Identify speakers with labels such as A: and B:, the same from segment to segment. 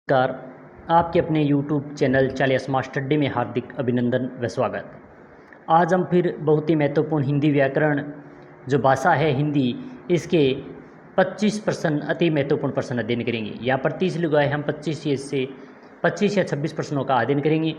A: नमस्कार। आपके अपने YouTube चैनल चालिया स्मार्ट स्टडी में हार्दिक अभिनंदन व स्वागत। आज हम फिर बहुत ही महत्वपूर्ण हिंदी व्याकरण जो भाषा है हिंदी, इसके 25 प्रश्न अति महत्वपूर्ण प्रश्न अध्ययन करेंगे। यहाँ पर 30 लगाए हम 25 या 26 प्रश्नों का अध्ययन करेंगे।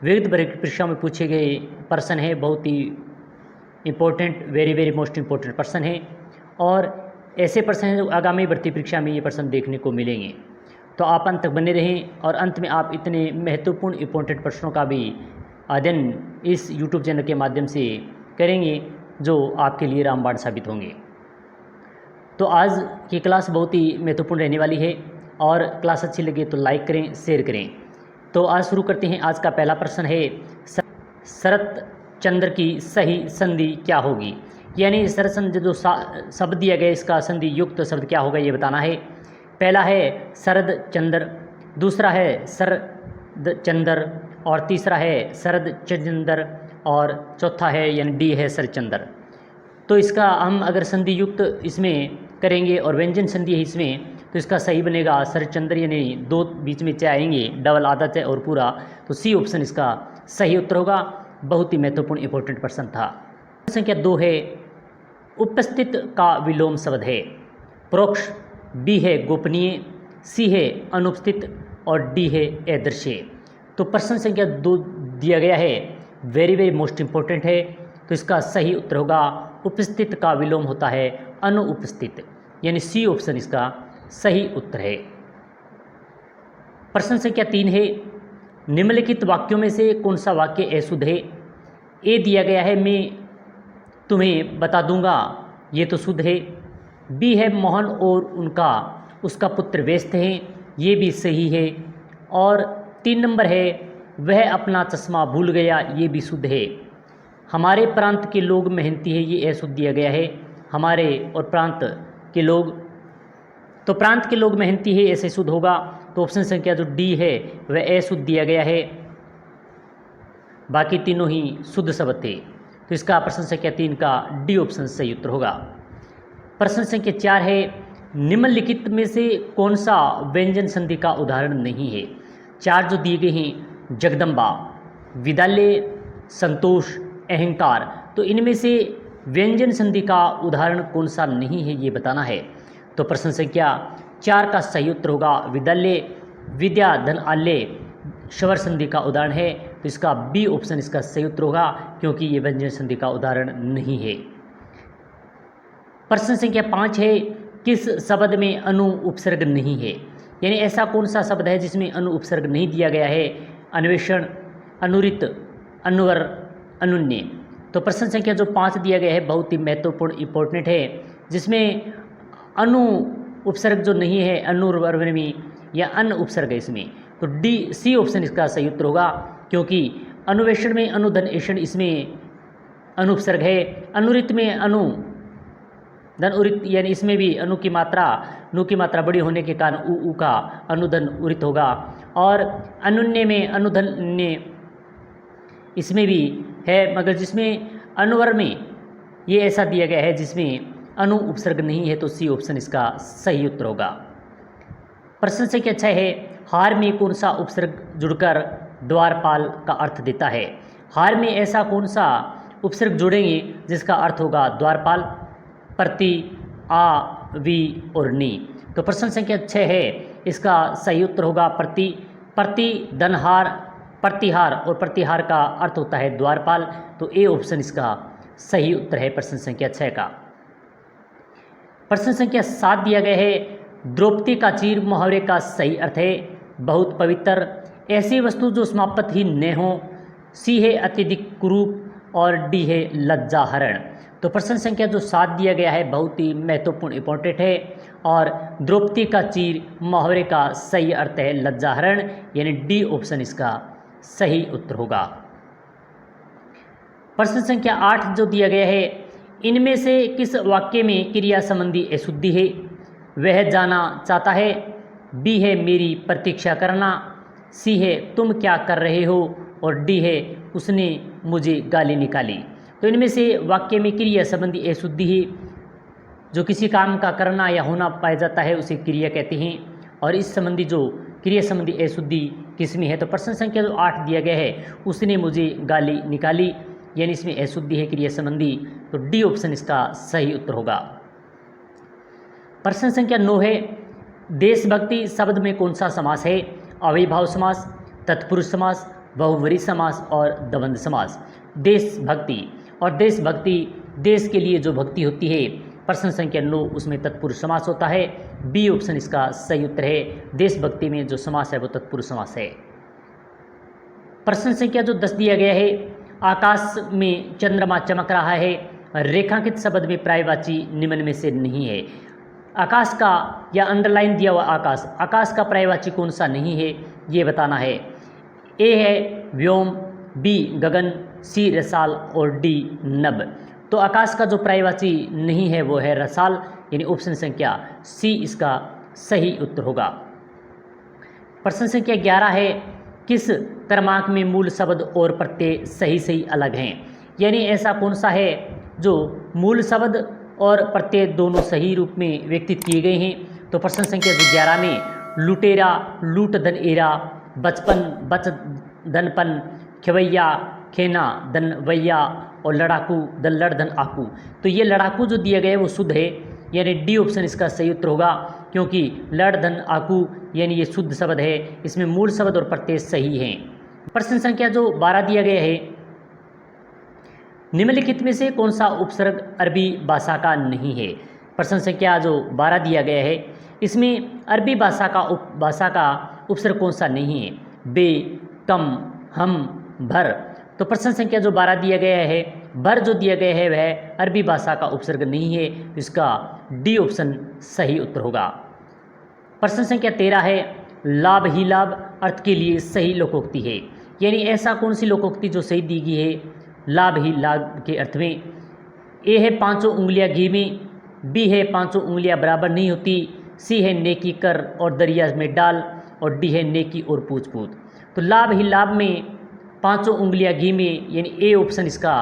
A: विविध परीक्षा में पूछे गए प्रश्न है, बहुत ही इम्पोर्टेंट, वेरी मोस्ट इम्पोर्टेंट प्रश्न है और ऐसे प्रश्न हैं जो आगामी भर्ती परीक्षा में ये प्रश्न देखने को मिलेंगे। तो आप अंत तक बने रहें और अंत में आप इतने महत्वपूर्ण इम्पोर्टेंट प्रश्नों का भी अध्ययन इस YouTube चैनल के माध्यम से करेंगे जो आपके लिए रामबाण साबित होंगे। तो आज की क्लास बहुत ही महत्वपूर्ण रहने वाली है और क्लास अच्छी लगे तो लाइक करें, शेयर करें। तो आज शुरू करते हैं। आज का पहला प्रश्न है, शरत चंद्र की सही संधि क्या होगी। यानी शरत संधि जो शब्द दिया गया इसका संधि युक्त शब्द क्या होगा ये बताना है। पहला है शरद चंद्र, दूसरा है शरद चंद्र और तीसरा है शरद चंद्र और चौथा है यानी डी है शरचंद्र। तो इसका हम अगर संधि युक्त इसमें करेंगे और व्यंजन संधि है इसमें, तो इसका सही बनेगा शरचंद्र, यानी दो बीच में च आएंगे, डबल आधा च और पूरा, तो सी ऑप्शन इसका सही उत्तर होगा। बहुत ही महत्वपूर्ण इंपॉर्टेंट प्रश्न था। संख्या 2 है, उपस्थित का विलोम शब्द है परोक्ष, बी है गोपनीय, सी है अनुपस्थित और डी है अदृश्य। तो प्रश्न संख्या 2 दिया गया है, वेरी मोस्ट इम्पोर्टेंट है। तो इसका सही उत्तर होगा उपस्थित का विलोम होता है अनुपस्थित, यानी सी ऑप्शन इसका सही उत्तर है। प्रश्न संख्या 3 है, निम्नलिखित वाक्यों में से कौन सा वाक्य अशुद्ध है। ए दिया गया है मैं तुम्हें बता दूंगा, ये तो शुद्ध है। बी है मोहन और उसका पुत्र व्यस्त है, ये भी सही है। और 3 नंबर है, वह अपना चश्मा भूल गया, ये भी शुद्ध है। हमारे प्रांत के लोग मेहनती है, ये अशुद्ध दिया गया है। हमारे और प्रांत के लोग, तो प्रांत के लोग मेहनती है ऐसे शुद्ध होगा। तो ऑप्शन संख्या जो डी है वह अशुद्ध दिया गया है, बाकी तीनों ही शुद्ध शब्द थे। तो इसका प्रश्न संख्या 3 का डी ऑप्शन सही उत्तर होगा। प्रश्न संख्या 4 है, निम्नलिखित में से कौन सा व्यंजन संधि का उदाहरण नहीं है। 4 जो दिए गए हैं, जगदम्बा, विद्यालय, संतोष, अहंकार, तो इनमें से व्यंजन संधि का उदाहरण कौन सा नहीं है ये बताना है। तो प्रश्न संख्या 4 का सही उत्तर होगा विद्यालय, विद्या धन आल्य स्वर संधि का उदाहरण है। तो इसका बी ऑप्शन इसका सही उत्तर होगा, क्योंकि ये व्यंजन संधि का उदाहरण नहीं है। प्रश्न संख्या 5 है, किस शब्द में अनु उपसर्ग नहीं है। यानी ऐसा कौन सा शब्द है जिसमें अनु उपसर्ग नहीं दिया गया है। अन्वेषण, अनुरित, अनुवर, अनुन्य। तो प्रश्न संख्या जो 5 दिया गया है बहुत ही महत्वपूर्ण इंपॉर्टेंट है, जिसमें अनु उपसर्ग जो नहीं है, अनुवर्मी या अन्य उपसर्ग है इसमें। तो डी सी ऑप्शन इसका सही उत्तर होगा, क्योंकि अनुवेषण में अनुधन एषण इसमें अनुपसर्ग है। अनुरित में अनु धन उरित, यानी इसमें भी अनु की मात्रा नु की मात्रा बड़ी होने के कारण उ का अनुधन उरित होगा। और अनुन्य में अनुधन्य इसमें भी है, मगर जिसमें अनुवर में ये ऐसा दिया गया है जिसमें अनु उपसर्ग नहीं है, तो सी ऑप्शन इसका सही उत्तर होगा। प्रश्न संख्या 6 है, हार में कौन सा उपसर्ग जुड़कर द्वारपाल का अर्थ देता है। हार में ऐसा कौन सा उपसर्ग जोड़ेंगे जिसका अर्थ होगा द्वारपाल, प्रति, आ, वी और नी। तो प्रश्न संख्या 6 है, इसका सही उत्तर होगा प्रति। प्रति धनहार, प्रतिहार और प्रतिहार का अर्थ होता है द्वारपाल। तो ए ऑप्शन इसका सही उत्तर है प्रश्न संख्या 6 का। प्रश्न संख्या 7 दिया गया है, द्रौपदी का चीर मुहावरे का सही अर्थ है बहुत पवित्र, ऐसी वस्तु जो समाप्तहीन न हो। सी है अत्यधिक कुरूप और डी है लज्जाहरण। तो प्रश्न संख्या जो 7 दिया गया है बहुत ही महत्वपूर्ण इंपॉर्टेंट है और द्रौपदी का चीर मुहावरे का सही अर्थ है लज्जाहरण, यानी डी ऑप्शन इसका सही उत्तर होगा। प्रश्न संख्या 8 जो दिया गया है, इनमें से किस वाक्य में क्रिया संबंधी अशुद्धि है। वह जाना चाहता है, बी है मेरी प्रतीक्षा करना, सी है तुम क्या कर रहे हो और डी है उसने मुझे गाली निकाली। तो इनमें से वाक्य में क्रिया संबंधी अशुद्धि है जो किसी काम का करना या होना पाया जाता है उसे क्रिया कहते हैं। और इस संबंधी जो क्रिया संबंधी अशुद्धि किसमें है? तो प्रश्न संख्या जो 8 दिया गया है, उसने मुझे गाली निकाली, यानी इसमें अशुद्धि है क्रिया संबंधी। तो डी ऑप्शन इसका सही उत्तर होगा। प्रश्न संख्या 9 है, देशभक्ति शब्द में कौन सा समास है? अव्ययीभाव समास, तत्पुरुष समास, बहुव्रीहि समास और द्वंद्व समास। देशभक्ति और देशभक्ति, देश के लिए जो भक्ति होती है, प्रश्न संख्या 9 उसमें तत्पुरुष समास होता है। बी ऑप्शन इसका सही उत्तर है। देशभक्ति में जो समास है वो तत्पुरुष समास है। प्रश्न संख्या जो 10 दिया गया है, आकाश में चंद्रमा चमक रहा है, रेखांकित शब्द में पर्यायवाची निम्न में से नहीं है। आकाश का या अंडरलाइन दिया हुआ आकाश, आकाश का पर्यायवाची कौन सा नहीं है ये बताना है। ए है व्योम, बी गगन, सी रसाल और डी नभ। तो आकाश का जो पर्यायवाची नहीं है वो है रसाल, यानी ऑप्शन संख्या सी इसका सही उत्तर होगा। प्रश्न संख्या 11 है, किस क्रमांक में मूल शब्द और प्रत्यय सही सही अलग हैं? यानी ऐसा कौन सा है जो मूल शब्द और प्रत्यय दोनों सही रूप में व्यक्तित किए गए हैं? तो प्रश्न संख्या 11 में लुटेरा, लूट धन एरा, बचपन, बच धनपन, खेवैया, खेना, धनवैया और लड़ाकू, दन लड़ धन आकू। तो ये लड़ाकू जो दिया गया है वो शुद्ध है, यानी डी ऑप्शन इसका सही उत्तर होगा, क्योंकि लड़ धन आकू यानी ये शुद्ध शब्द है, इसमें मूल शब्द और प्रत्यय सही हैं। प्रश्न संख्या जो 12 दिया गया है, निम्नलिखित में से कौन सा उपसर्ग अरबी भाषा का नहीं है? प्रश्न संख्या जो 12 दिया गया है, इसमें अरबी भाषा का उपसर्ग कौन सा नहीं है? बे, कम, हम, भर। तो प्रश्न संख्या जो 12 दिया गया है, भर जो दिया गया है वह अरबी भाषा का उपसर्ग नहीं है, इसका डी ऑप्शन सही उत्तर होगा। प्रश्न संख्या 13 है, लाभ ही लाभ अर्थ के लिए सही लोकोक्ति है, यानी ऐसा कौन सी लोकोक्ति जो सही दी गई है लाभ ही लाभ के अर्थ में? ए है पांचों उंगलियां घी में, बी है पांचों उंगलियां बराबर नहीं होती, सी है नेकी कर और दरिया में डाल और डी है नेकी और पूछ पूछ। तो लाभ ही लाभ में पांचों उंगलियां घी में, यानी ए ऑप्शन इसका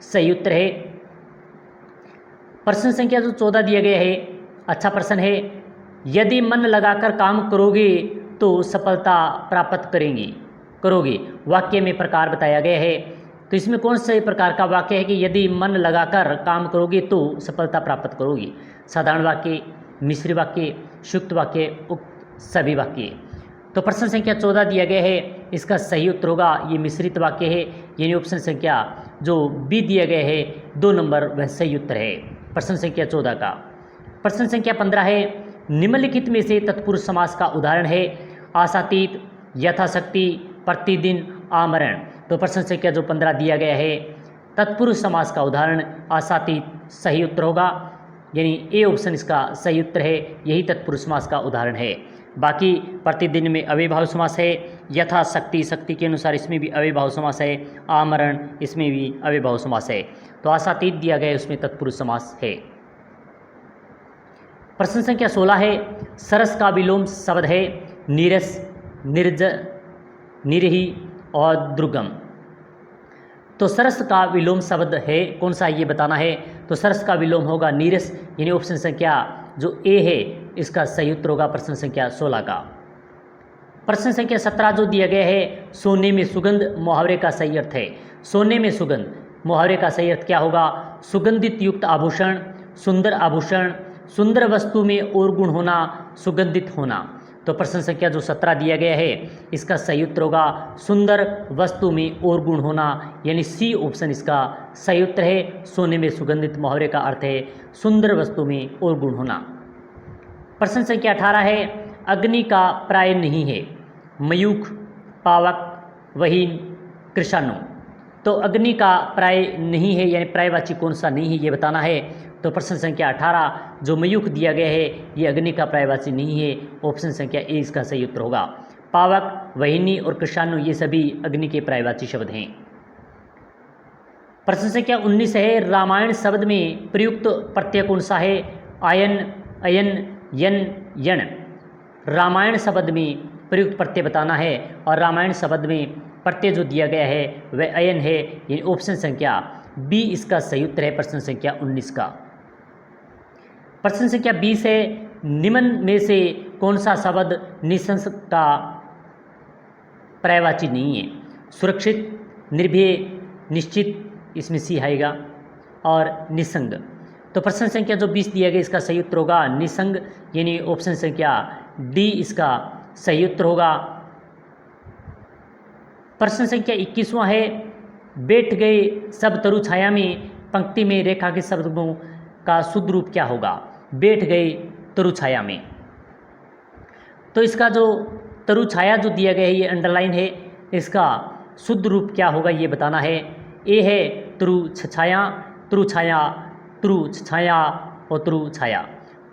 A: सही उत्तर है। प्रश्न संख्या जो 14 दिया गया है, अच्छा प्रश्न है, यदि मन लगाकर काम करोगे तो सफलता प्राप्त करोगे। वाक्य में प्रकार बताया गया है, तो इसमें कौन से प्रकार का वाक्य है कि यदि मन लगाकर काम करोगे तो सफलता प्राप्त करोगे? साधारण वाक्य, मिश्र वाक्य, संयुक्त वाक्य, उक्त सभी वाक्य। तो प्रश्न संख्या 14 दिया गया है, इसका सही उत्तर होगा ये मिश्रित वाक्य है, यानी ऑप्शन संख्या जो बी दिया गया है 2 नंबर वह सही उत्तर है प्रश्न संख्या 14 का। प्रश्न संख्या 15 है, निम्नलिखित में से तत्पुरुष समास का उदाहरण है? आशातीत, यथाशक्ति, प्रतिदिन, आमरण। तो प्रश्न संख्या जो 15 दिया गया है, तत्पुरुष समास का उदाहरण आशातीत सही उत्तर होगा, यानी ए ऑप्शन इसका सही उत्तर है, यही तत्पुरुष समास का उदाहरण है। बाकी प्रतिदिन में अव्ययीभाव समास है, यथाशक्ति शक्ति के अनुसार इसमें भी अव्ययीभाव समास है, आमरण इसमें भी अव्ययीभाव समास है। तो आशातीत दिया गया है उसमें तत्पुरुष समास है। प्रश्न संख्या 16 है, सरस का विलोम शब्द है नीरस, निर्ज, निरही और दुर्गम। तो सरस का विलोम शब्द है कौन सा ये बताना है? तो सरस का विलोम होगा नीरस, यानी ऑप्शन संख्या जो ए है इसका सही उत्तर होगा प्रश्न संख्या 16 का। प्रश्न संख्या 17 जो दिया गया है, सोने में सुगंध मुहावरे का सही अर्थ है। सोने में सुगंध मुहावरे का सही अर्थ क्या होगा? सुगंधित युक्त आभूषण, सुंदर आभूषण, सुंदर वस्तु में और गुण होना, सुगंधित होना। तो प्रश्न संख्या जो 17 दिया गया है इसका सही उत्तर होगा सुंदर वस्तु में और गुण होना, यानी सी ऑप्शन इसका सही उत्तर है। सोने में सुगंधित मुहावरे का अर्थ है सुंदर वस्तु में और गुण होना। प्रश्न संख्या 18 है, अग्नि का प्राय नहीं है मयूख, पावक, वहीन, कृषाणु। तो अग्नि का प्राय नहीं है, यानी प्रायवाची कौन सा नहीं है ये बताना है। तो प्रश्न संख्या 18 जो मयूख दिया गया है ये अग्नि का प्रायवाची नहीं है, ऑप्शन संख्या ए इसका सही उत्तर होगा। पावक, वहिनी और कृषाणु ये सभी अग्नि के प्रायवाची शब्द हैं। प्रश्न संख्या 19 है, रामायण शब्द में प्रयुक्त प्रत्यय कौन सा है? आयन, अयन, यन, यण। रामायण शब्द में प्रयुक्त प्रत्यय बताना है, और रामायण शब्द में प्रत्यय जो दिया गया है वह अयन है, यानी ऑप्शन संख्या बी इसका सही उत्तर है प्रश्न संख्या 19 का। प्रश्न संख्या 20 है, निम्न में से कौन सा शब्द निशंस का पर्यायवाची नहीं है? सुरक्षित, निर्भय, निश्चित, इसमें सी आएगा, और निसंग। तो प्रश्न संख्या जो 20 दिया गया इसका सही उत्तर होगा निसंग, यानी ऑप्शन संख्या डी इसका सही उत्तर होगा। प्रश्न संख्या 21वां है, बैठ गए सब तरु छाया में पंक्ति में रेखा के शब्दों का शुद्ध रूप क्या होगा? बैठ गए तरु छाया में। तो इसका जो तरु छाया जो दिया गया है ये अंडरलाइन है, इसका शुद्ध रूप क्या होगा ये बताना है। ए है तरु छाया, तरु छाया, तरु छाया और तरु छाया।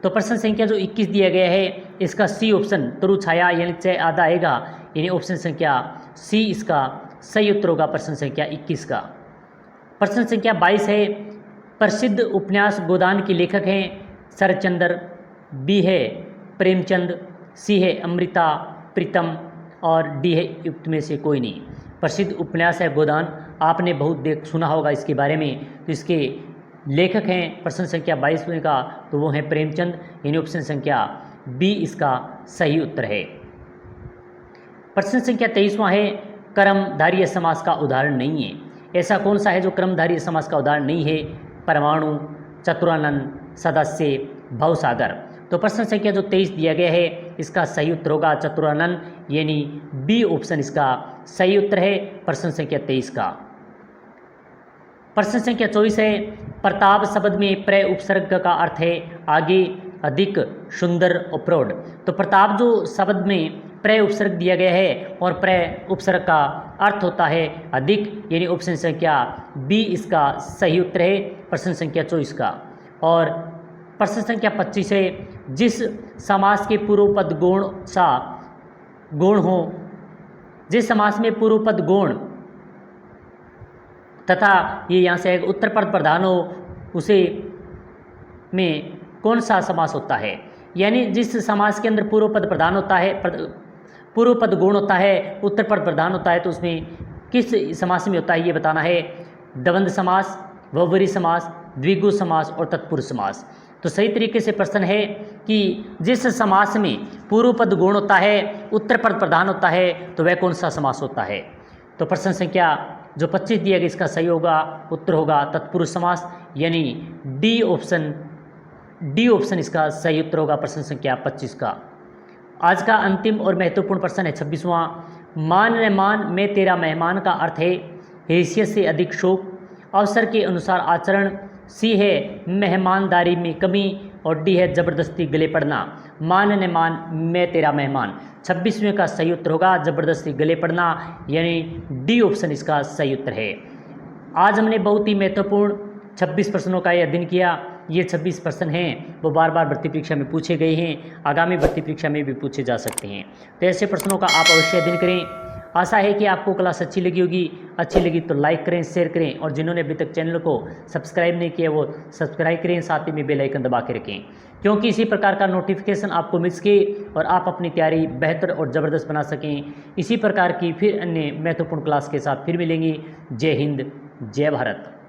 A: तो प्रश्न संख्या जो 21 दिया गया है इसका सी ऑप्शन तरु छाया यानी च आधा आएगा, यानी ऑप्शन संख्या सी इसका सही उत्तर होगा प्रश्न संख्या 21 का। प्रश्न संख्या 22 है, प्रसिद्ध उपन्यास गोदान के लेखक हैं शरतचंद्र, बी है प्रेमचंद, सी है अमृता प्रीतम और डी है युक्त में से कोई नहीं। प्रसिद्ध उपन्यास है गोदान, आपने बहुत सुना होगा इसके बारे में। तो इसके लेखक हैं प्रश्न संख्या 22 का, तो वो हैं प्रेमचंद, यानी ऑप्शन संख्या बी इसका सही उत्तर है। प्रश्न संख्या 23वां है, कर्मधारय समास का उदाहरण नहीं है। ऐसा कौन सा है जो कर्मधारय समास का उदाहरण नहीं है? परमाणु, चतुरानन, सदस्य, भवसागर। तो प्रश्न संख्या जो 23 दिया गया है इसका सही उत्तर होगा चतुरानन, यानी बी ऑप्शन इसका सही उत्तर है प्रश्न संख्या 23 का। प्रश्न संख्या 24 है, प्रताप शब्द में प्र उपसर्ग का अर्थ है आगे, अधिक, सुंदर और प्रौढ़। तो प्रताप जो शब्द में प्र उपसर्ग दिया गया है और प्र उपसर्ग का अर्थ होता है अधिक, यानी ऑप्शन संख्या बी इसका सही उत्तर है प्रश्न संख्या 24 का। और प्रश्न संख्या 25 है, जिस समास के पूर्व पद गौण हो, जिस समास में पूर्व पद गौण तथा ये यहाँ से एक उत्तर पद प्रधान हो, उसे में कौन सा समास होता है? यानी जिस समास के अंदर पूर्व पद प्रधान होता है, पूर्व पद गौण होता है, उत्तर पद प्रधान होता है, तो उसमें किस समास में होता है ये बताना है। द्वंद्व समास, बहुब्रीहि समास, द्विगु समास और तत्पुरुष समास। तो सही तरीके से प्रश्न है कि जिस समास में पूर्व पद गौण होता है, उत्तर पद प्रधान होता है, तो वह कौन सा समास होता है? तो प्रश्न संख्या जो 25 दिया गया इसका सही होगा उत्तर होगा तत्पुरुष समास, यानी डी ऑप्शन इसका सही उत्तर होगा प्रश्न संख्या 25 का। आज का अंतिम और महत्वपूर्ण प्रश्न है 26वां, मान न मान मैं तेरा मेहमान का अर्थ है हैसियत से अधिक शौक, अवसर के अनुसार आचरण, सी है मेहमानदारी में कमी और डी है जबरदस्ती गले पड़ना। मान न मान मैं तेरा मेहमान, 26वें का सही उत्तर होगा जबरदस्ती गले पड़ना, यानी डी ऑप्शन इसका सही उत्तर है। आज हमने बहुत ही महत्वपूर्ण 26 प्रश्नों का यह अध्ययन किया। ये 26 प्रश्न हैं वो बार बार भर्ती परीक्षा में पूछे गए हैं, आगामी भर्ती परीक्षा में भी पूछे जा सकते हैं। तो ऐसे प्रश्नों का आप अवश्य अध्ययन करें। आशा है कि आपको क्लास अच्छी लगी होगी। अच्छी लगी तो लाइक करें, शेयर करें, और जिन्होंने अभी तक चैनल को सब्सक्राइब नहीं किया वो सब्सक्राइब करें, साथ ही में बेल आइकन दबा के रखें, क्योंकि इसी प्रकार का नोटिफिकेशन आपको मिल सके और आप अपनी तैयारी बेहतर और ज़बरदस्त बना सकें। इसी प्रकार की फिर अन्य महत्वपूर्ण क्लास के साथ फिर मिलेंगे। जय हिंद, जय भारत।